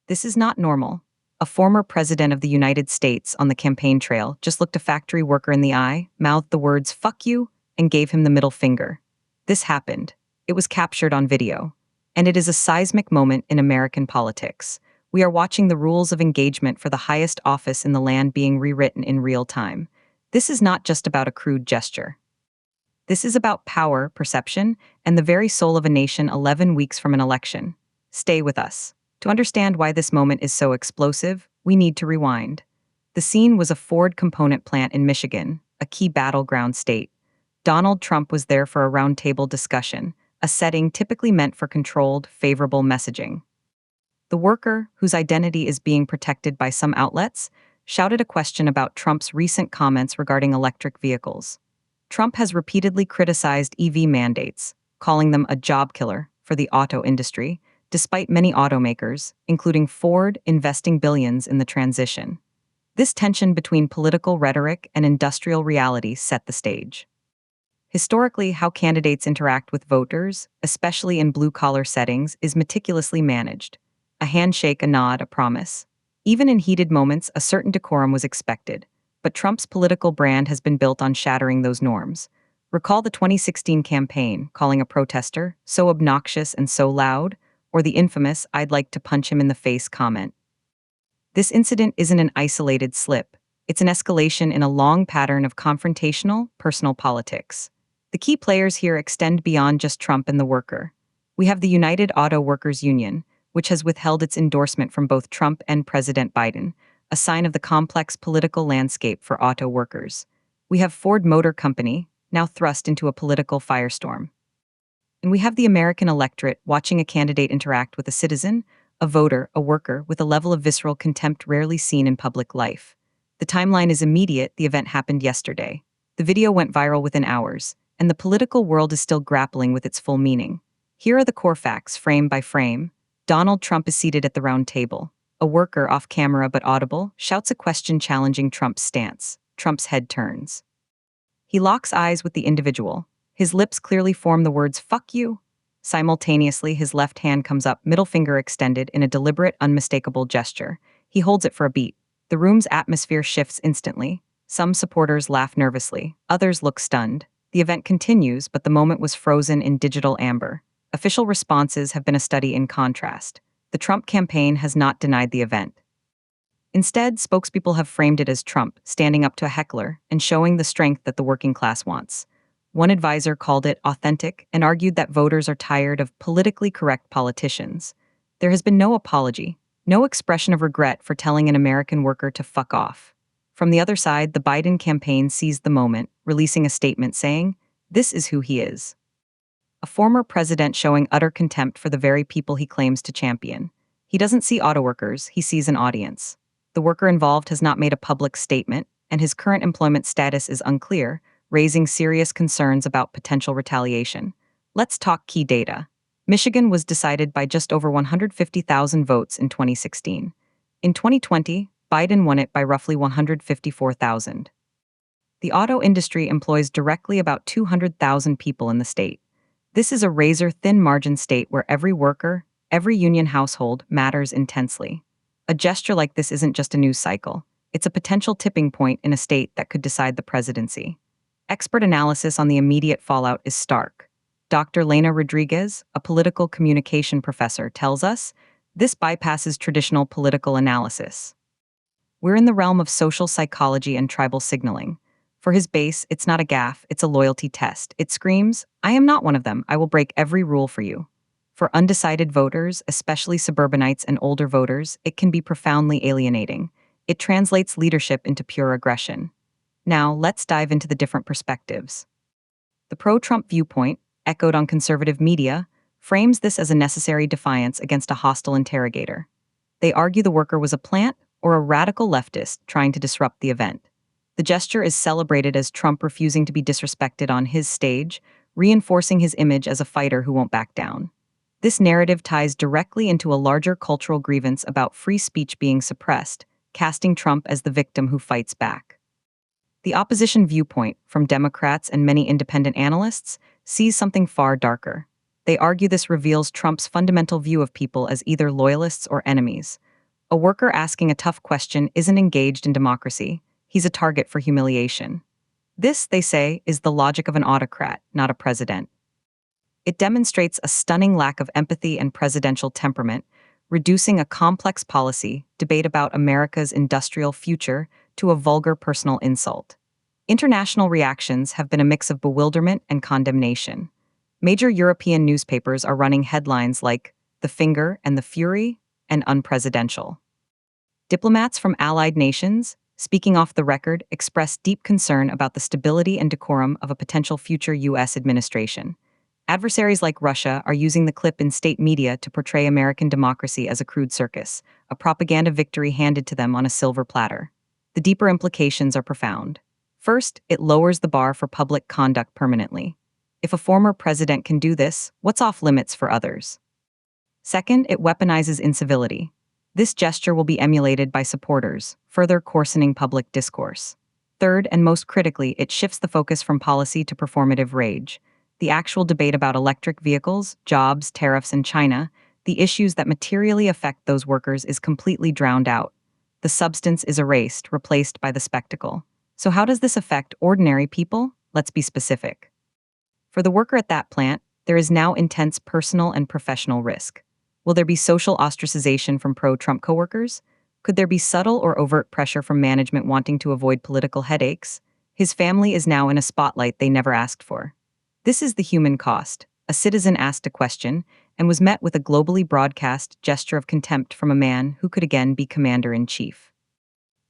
This is not normal. A former president of the United States on the campaign trail just looked a factory worker in the eye, mouthed the words, "fuck you," and gave him the middle finger. This happened. It was captured on video. And it is a seismic moment in American politics. We are watching the rules of engagement for the highest office in the land being rewritten in real time. This is not just about a crude gesture. This is about power, perception, and the very soul of a nation 11 weeks from an election. Stay with us. To understand why this moment is so explosive, we need to rewind. The scene was a Ford component plant in Michigan, a key battleground state. Donald Trump was there for a roundtable discussion, a setting typically meant for controlled, favorable messaging. The worker, whose identity is being protected by some outlets, shouted a question about Trump's recent comments regarding electric vehicles. Trump has repeatedly criticized EV mandates, calling them a job killer for the auto industry, despite many automakers, including Ford, investing billions in the transition. This tension between political rhetoric and industrial reality set the stage. Historically, how candidates interact with voters, especially in blue-collar settings, is meticulously managed. A handshake, a nod, a promise. Even in heated moments, a certain decorum was expected. But Trump's political brand has been built on shattering those norms. Recall the 2016 campaign, calling a protester so obnoxious and so loud, or the infamous "I'd like to punch him in the face" comment. This incident isn't an isolated slip. It's an escalation in a long pattern of confrontational, personal politics. The key players here extend beyond just Trump and the worker. We have the United Auto Workers Union, which has withheld its endorsement from both Trump and President Biden, a sign of the complex political landscape for auto workers. We have Ford Motor Company, now thrust into a political firestorm. And we have the American electorate watching a candidate interact with a citizen, a voter, a worker, with a level of visceral contempt rarely seen in public life. The timeline is immediate. The event happened yesterday. The video went viral within hours, and the political world is still grappling with its full meaning. Here are the core facts, frame by frame. Donald Trump is seated at the round table. A worker, off camera but audible, shouts a question challenging Trump's stance. Trump's head turns. He locks eyes with the individual. His lips clearly form the words, "fuck you." Simultaneously, his left hand comes up, middle finger extended in a deliberate, unmistakable gesture. He holds it for a beat. The room's atmosphere shifts instantly. Some supporters laugh nervously. Others look stunned. The event continues, but the moment was frozen in digital amber. Official responses have been a study in contrast. The Trump campaign has not denied the event. Instead, spokespeople have framed it as Trump standing up to a heckler and showing the strength that the working class wants. One advisor called it authentic and argued that voters are tired of politically correct politicians. There has been no apology, no expression of regret for telling an American worker to fuck off. From the other side, the Biden campaign seized the moment, releasing a statement saying, "This is who he is." A former president showing utter contempt for the very people he claims to champion. He doesn't see autoworkers, he sees an audience. The worker involved has not made a public statement, and his current employment status is unclear, raising serious concerns about potential retaliation. Let's talk key data. Michigan was decided by just over 150,000 votes in 2016. In 2020, Biden won it by roughly 154,000. The auto industry employs directly about 200,000 people in the state. This is a razor-thin margin state where every worker, every union household matters intensely. A gesture like this isn't just a news cycle. It's a potential tipping point in a state that could decide the presidency. Expert analysis on the immediate fallout is stark. Dr. Lena Rodriguez, a political communication professor, tells us this bypasses traditional political analysis. We're in the realm of social psychology and tribal signaling. For his base, it's not a gaffe, it's a loyalty test. It screams, "I am not one of them. I will break every rule for you." For undecided voters, especially suburbanites and older voters, it can be profoundly alienating. It translates leadership into pure aggression. Now, let's dive into the different perspectives. The pro-Trump viewpoint, echoed on conservative media, frames this as a necessary defiance against a hostile interrogator. They argue the worker was a plant or a radical leftist trying to disrupt the event. The gesture is celebrated as Trump refusing to be disrespected on his stage, reinforcing his image as a fighter who won't back down. This narrative ties directly into a larger cultural grievance about free speech being suppressed, casting Trump as the victim who fights back. The opposition viewpoint, from Democrats and many independent analysts, sees something far darker. They argue this reveals Trump's fundamental view of people as either loyalists or enemies. A worker asking a tough question isn't engaged in democracy. He's a target for humiliation. This, they say, is the logic of an autocrat, not a president. It demonstrates a stunning lack of empathy and presidential temperament, reducing a complex policy debate about America's industrial future to a vulgar personal insult. International reactions have been a mix of bewilderment and condemnation. Major European newspapers are running headlines like "The Finger" and "The Fury" and "Unpresidential." Diplomats from allied nations, speaking off the record, expressed deep concern about the stability and decorum of a potential future U.S. administration. Adversaries like Russia are using the clip in state media to portray American democracy as a crude circus, a propaganda victory handed to them on a silver platter. The deeper implications are profound. First, it lowers the bar for public conduct permanently. If a former president can do this, what's off limits for others? Second, it weaponizes incivility. This gesture will be emulated by supporters, further coarsening public discourse. Third, and most critically, it shifts the focus from policy to performative rage. The actual debate about electric vehicles, jobs, tariffs, and China, the issues that materially affect those workers, is completely drowned out. The substance is erased, replaced by the spectacle. So how does this affect ordinary people? Let's be specific. For the worker at that plant, there is now intense personal and professional risk. Will there be social ostracization from pro-Trump coworkers? Could there be subtle or overt pressure from management wanting to avoid political headaches? His family is now in a spotlight they never asked for. This is the human cost. A citizen asked a question and was met with a globally broadcast gesture of contempt from a man who could again be commander-in-chief.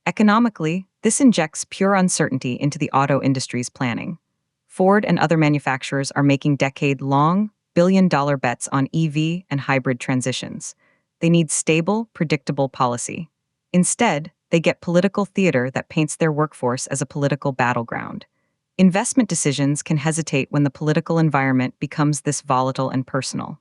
Economically, this injects pure uncertainty into the auto industry's planning. Ford and other manufacturers are making decade-long, billion-dollar bets on EV and hybrid transitions. They need stable, predictable policy. Instead, they get political theater that paints their workforce as a political battleground. Investment decisions can hesitate when the political environment becomes this volatile and personal.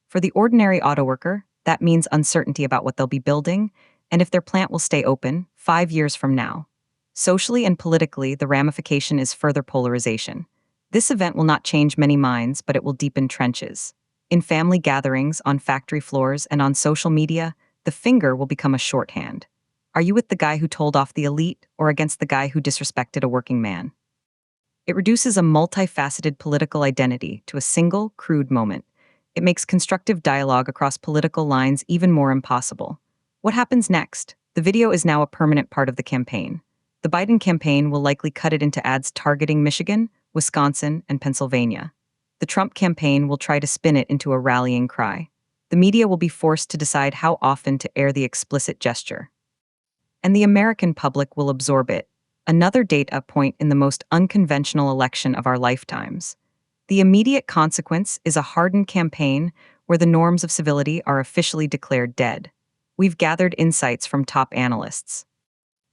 For the ordinary auto worker, that means uncertainty about what they'll be building and if their plant will stay open 5 years from now. Socially and politically, the ramification is further polarization. This event will not change many minds, but it will deepen trenches. In family gatherings, on factory floors, and on social media, the finger will become a shorthand. Are you with the guy who told off the elite or against the guy who disrespected a working man? It reduces a multifaceted political identity to a single, crude moment. It makes constructive dialogue across political lines even more impossible. What happens next? The video is now a permanent part of the campaign. The Biden campaign will likely cut it into ads targeting Michigan, Wisconsin, and Pennsylvania. The Trump campaign will try to spin it into a rallying cry. The media will be forced to decide how often to air the explicit gesture. And the American public will absorb it. Another data point in the most unconventional election of our lifetimes. The immediate consequence is a hardened campaign where the norms of civility are officially declared dead. We've gathered insights from top analysts.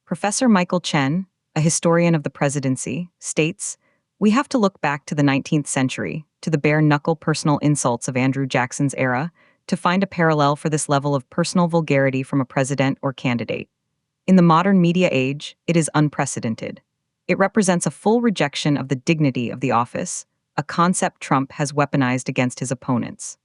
Professor Michael Chen, a historian of the presidency, states, "We have to look back to the 19th century, to the bare-knuckle personal insults of Andrew Jackson's era, to find a parallel for this level of personal vulgarity from a president or candidate. In the modern media age, it is unprecedented. It represents a full rejection of the dignity of the office, a concept Trump has weaponized against his opponents."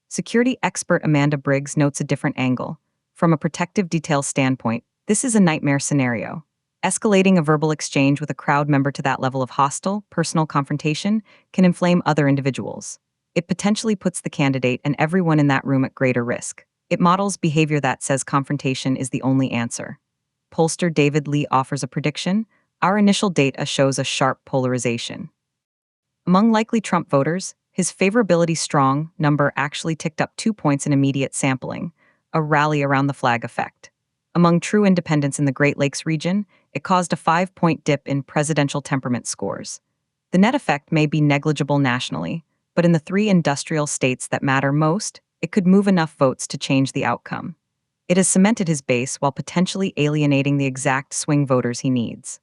Security expert Amanda Briggs notes a different angle. From a protective detail standpoint, this is a nightmare scenario. Escalating a verbal exchange with a crowd member to that level of hostile, personal confrontation can inflame other individuals. It potentially puts the candidate and everyone in that room at greater risk. It models behavior that says confrontation is the only answer. Pollster David Lee offers a prediction. Our initial data shows a sharp polarization. Among likely Trump voters, his favorability strong number actually ticked up 2 points in immediate sampling, a rally around the flag effect. Among true independents in the Great Lakes region, it caused a 5-point dip in presidential temperament scores. The net effect may be negligible nationally, but in the 3 industrial states that matter most, it could move enough votes to change the outcome. It has cemented his base while potentially alienating the exact swing voters he needs.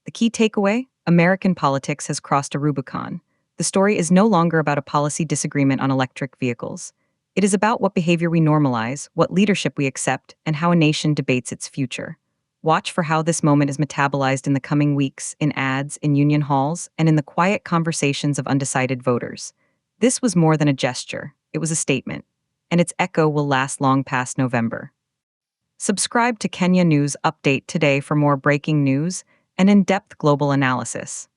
The key takeaway? American politics has crossed a Rubicon. The story is no longer about a policy disagreement on electric vehicles. It is about what behavior we normalize, what leadership we accept, and how a nation debates its future. Watch for how this moment is metabolized in the coming weeks, in ads, in union halls, and in the quiet conversations of undecided voters. This was more than a gesture, it was a statement, and its echo will last long past November. Subscribe to Kenya News Update today for more breaking news and in-depth global analysis.